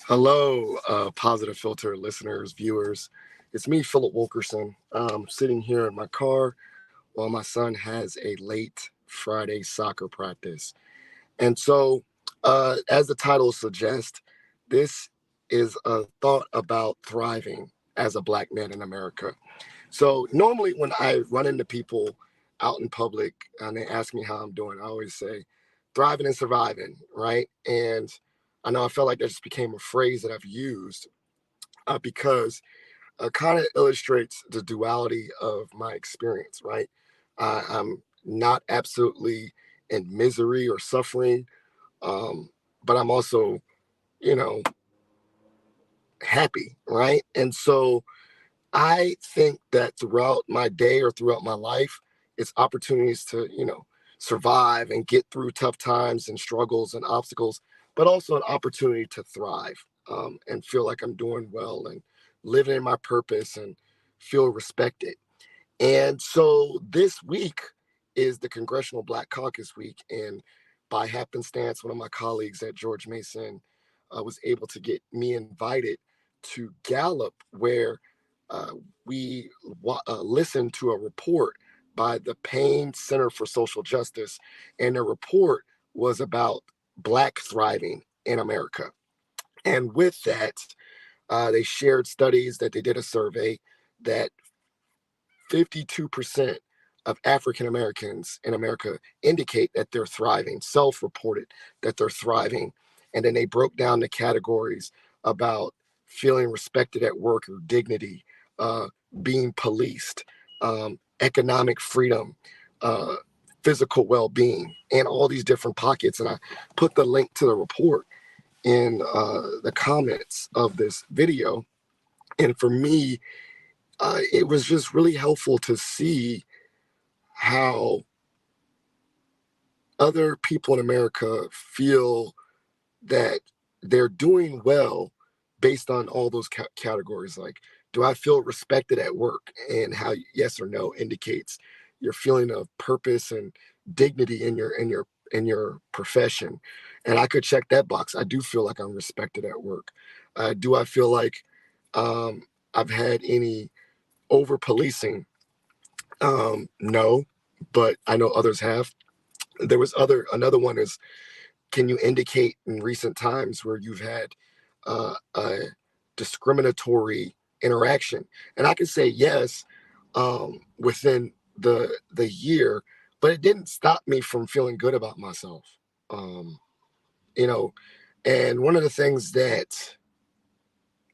Hello, Positive Filter listeners, viewers. It's me, Philip Wilkerson, sitting here in my car while my son has a late Friday soccer practice. And so, as the title suggests, this is a thought about thriving as a Black man in America. So, normally when I run into people out in public and they ask me how I'm doing, I always say, thriving and surviving, right? And I know I felt like that just became a phrase that I've used because kind of illustrates the duality of my experience, right? I'm not absolutely in misery or suffering, but I'm also, you know, happy, right? And so I think that throughout my day or throughout my life, it's opportunities to, survive and get through tough times and struggles and obstacles, but also an opportunity to thrive and feel like I'm doing well and living in my purpose and feel respected. And so this week is the Congressional Black Caucus Week. And by happenstance, one of my colleagues at George Mason was able to get me invited to Gallup, where uh, we listened to a report by the Payne Center for Social Justice. And the report was about Black thriving in America. And with that, they shared studies that they did a survey that 52% of African Americans in America indicate that they're thriving, self reported that they're thriving. And then they broke down the categories about feeling respected at work or dignity, uh, being policed, economic freedom, uh, physical well being, and all these different pockets. And I put the link to the report in the comments of this video. And for me, it was just really helpful to see how other people in America feel that they're doing well based on all those categories. Like, do I feel respected at work? And how yes or no indicates your feeling of purpose and dignity in your profession. And I could check that box. I do feel like I'm respected at work. Do I feel like I've had any over policing? No, but I know others have. There was another one is, can you indicate in recent times where you've had a discriminatory interaction? And I can say yes, within the year, but it didn't stop me from feeling good about myself. Um, you know, and one of the things that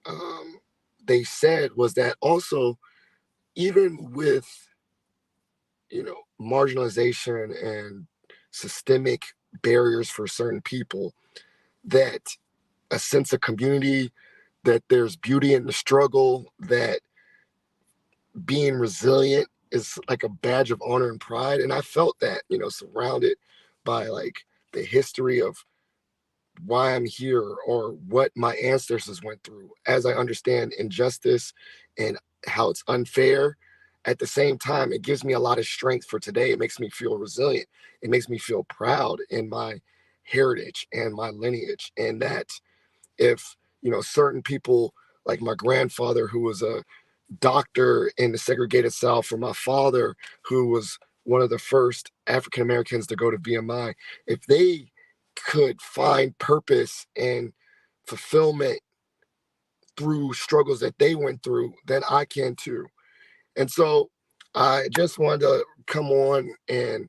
um, they said was that also, even with marginalization and systemic barriers for certain people, that a sense of community, that there's beauty in the struggle, that being resilient is like a badge of honor and pride. And I felt that, surrounded by like the history of why I'm here or what my ancestors went through. As I understand injustice and how it's unfair, at the same time, it gives me a lot of strength for today. It makes me feel resilient. It makes me feel proud in my heritage and my lineage. And that if, certain people like my grandfather, who was a doctor in the segregated South, or my father, who was one of the first African Americans to go to VMI, if they could find purpose and fulfillment through struggles that they went through, then I can too. And so I just wanted to come on and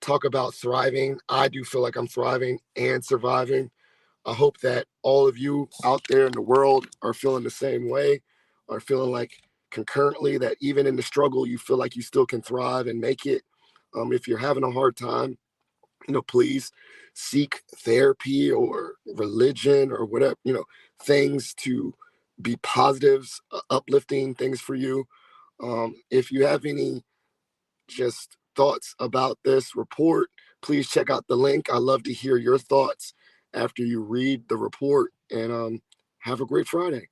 talk about thriving. I do feel like I'm thriving and surviving. I hope that all of you out there in the world are feeling the same way, are feeling like concurrently that even in the struggle, you feel like you still can thrive and make it. If you're having a hard time, please seek therapy or religion or whatever, things to be positives, uplifting things for you. If you have any just thoughts about this report, please check out the link. I love to hear your thoughts after you read the report, and have a great Friday.